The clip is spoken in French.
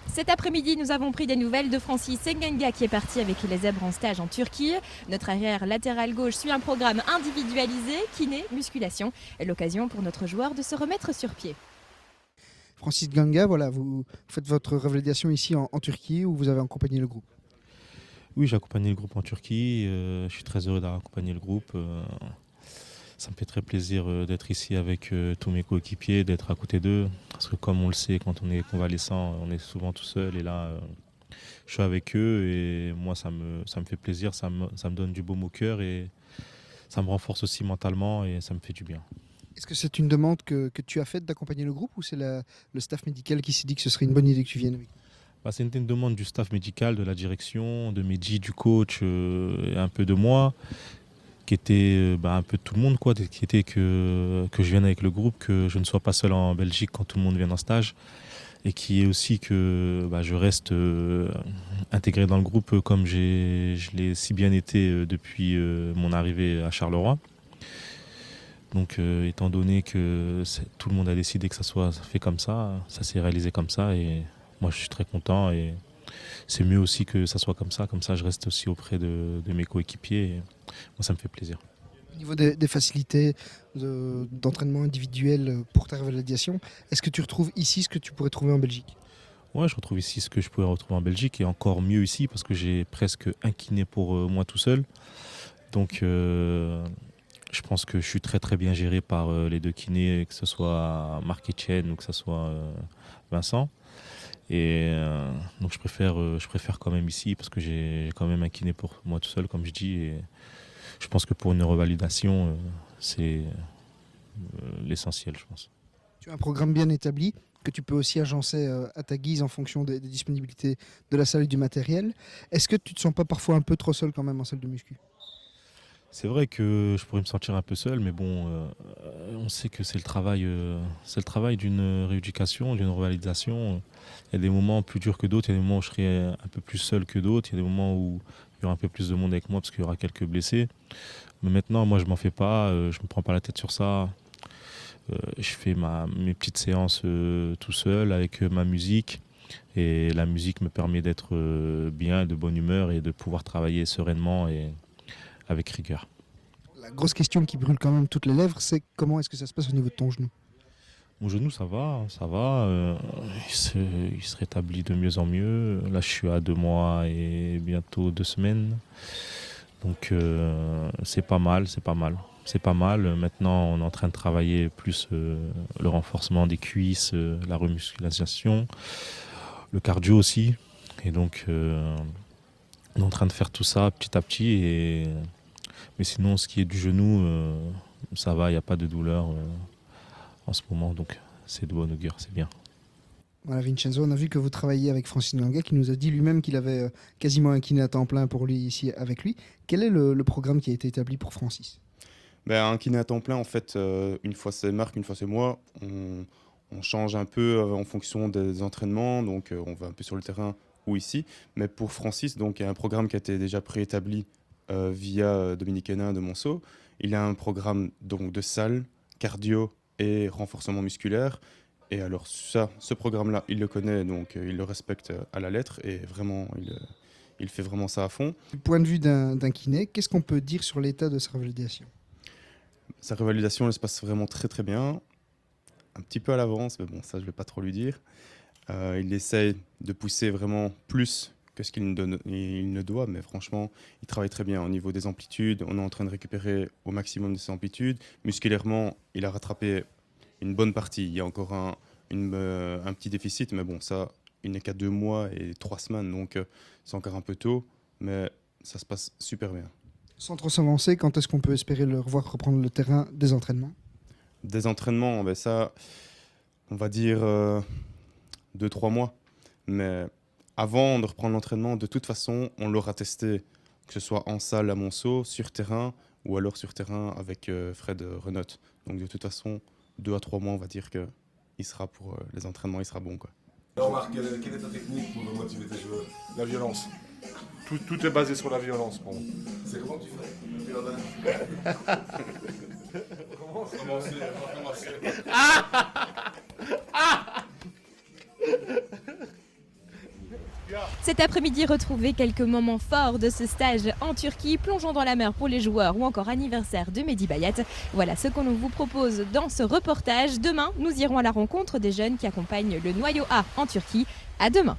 Cet après-midi, nous avons pris des nouvelles de Francis Ngannou qui est parti avec les Zèbres en stage en Turquie. Notre arrière latéral gauche suit un programme individualisé, kiné, musculation. L'occasion pour notre joueur de se remettre sur pied. Francis Ganga, voilà, vous faites votre revalidation ici en Turquie où vous avez accompagné le groupe. Oui, j'ai accompagné le groupe en Turquie. Je suis très heureux d'avoir accompagné le groupe. Ça me fait très plaisir d'être ici avec tous mes coéquipiers, d'être à côté d'eux. Parce que comme on le sait, quand on est convalescent, on est souvent tout seul. Et là, je suis avec eux et moi, ça me fait plaisir. Ça me donne du baume au cœur et ça me renforce aussi mentalement et ça me fait du bien. Est-ce que c'est une demande que tu as faite d'accompagner le groupe ou c'est le staff médical qui s'est dit que ce serait une bonne idée que tu viennes avec? C'est une demande du staff médical, de la direction, de Mehdi, du coach, et un peu de moi, qui était un peu de tout le monde, quoi, qui était que je vienne avec le groupe, que je ne sois pas seul en Belgique quand tout le monde vient en stage, et qui est aussi que je reste intégré dans le groupe comme je l'ai si bien été depuis mon arrivée à Charleroi. Donc étant donné que tout le monde a décidé que ça soit fait comme ça s'est réalisé comme ça et moi je suis très content et c'est mieux aussi que ça soit comme ça je reste aussi auprès de mes coéquipiers et moi ça me fait plaisir. Au niveau des facilités d'entraînement individuel pour ta revalidation, est-ce que tu retrouves ici ce que tu pourrais trouver en Belgique? Ouais, je retrouve ici ce que je pourrais retrouver en Belgique et encore mieux ici parce que j'ai presque un kiné pour moi tout seul. Donc je pense que je suis très très bien géré par les deux kinés, que ce soit Marc Etienne ou que ce soit Vincent. Et donc je préfère quand même ici parce que j'ai quand même un kiné pour moi tout seul, comme je dis. Et je pense que pour une revalidation, c'est l'essentiel, je pense. Tu as un programme bien établi que tu peux aussi agencer à ta guise en fonction des disponibilités de la salle et du matériel. Est-ce que tu te sens pas parfois un peu trop seul quand même en salle de muscu? C'est vrai que je pourrais me sentir un peu seul, mais bon, on sait que c'est le travail d'une rééducation, d'une revalidation. Il y a des moments plus durs que d'autres, il y a des moments où je serai un peu plus seul que d'autres, il y a des moments où il y aura un peu plus de monde avec moi parce qu'il y aura quelques blessés. Mais maintenant, moi, je m'en fais pas, je me prends pas la tête sur ça. Je fais mes petites séances tout seul avec ma musique. Et la musique me permet d'être bien, de bonne humeur et de pouvoir travailler sereinement et avec rigueur. La grosse question qui brûle quand même toutes les lèvres, c'est comment est-ce que ça se passe au niveau de ton genou? Mon genou, ça va. Il se rétablit de mieux en mieux. Là, je suis à 2 mois et bientôt 2 semaines. Donc, c'est pas mal, c'est pas mal. C'est pas mal. Maintenant, on est en train de travailler plus le renforcement des cuisses, la remusculation, le cardio aussi. Et donc, on est en train de faire tout ça petit à petit. Mais sinon, ce qui est du genou, ça va, il n'y a pas de douleur en ce moment, donc c'est de bonne augure, c'est bien. Voilà, Vincenzo, on a vu que vous travailliez avec Francis Ganga qui nous a dit lui-même qu'il avait quasiment un kiné à temps plein pour lui ici avec lui. Quel est le programme qui a été établi pour Francis? Un kiné à temps plein, en fait, une fois c'est Marc, une fois c'est moi. On change un peu en fonction des entraînements, donc on va un peu sur le terrain ou ici. Mais pour Francis, donc, il y a un programme qui a été déjà préétabli via Dominique Hénin de Monceau. Il a un programme donc, de salle, cardio et renforcement musculaire. Et alors ça, ce programme-là, il le connaît, donc il le respecte à la lettre et vraiment, il fait vraiment ça à fond. Du point de vue d'un kiné, qu'est-ce qu'on peut dire sur l'état de sa revalidation? Sa revalidation, elle se passe vraiment très très bien. Un petit peu à l'avance, mais bon, ça je vais pas trop lui dire. Il essaye de pousser vraiment plus que ce qu'il ne doit, mais franchement, il travaille très bien au niveau des amplitudes. On est en train de récupérer au maximum de ses amplitudes. Musculairement, il a rattrapé une bonne partie. Il y a encore un petit déficit, mais bon, ça, il n'est qu'à 2 mois et 3 semaines, donc c'est encore un peu tôt, mais ça se passe super bien. Sans trop s'avancer, quand est-ce qu'on peut espérer le revoir reprendre le terrain des entraînements? Des entraînements, ça, on va dire 2-3 mois. Mais avant de reprendre l'entraînement, de toute façon, on l'aura testé, que ce soit en salle à Monceau, sur terrain, ou alors sur terrain avec Fred Renot. Donc de toute façon, 2 à 3 mois, on va dire qu'il sera pour les entraînements, il sera bon, quoi. Alors Marc, quelle est ta technique pour motiver tes joueurs? La violence. Tout est basé sur la violence pour moi. C'est comment tu fais? Cet après-midi, retrouvez quelques moments forts de ce stage en Turquie, plongeons dans la mer pour les joueurs ou encore anniversaire de Mehdi Bayat. Voilà ce qu'on vous propose dans ce reportage. Demain, nous irons à la rencontre des jeunes qui accompagnent le noyau A en Turquie. À demain.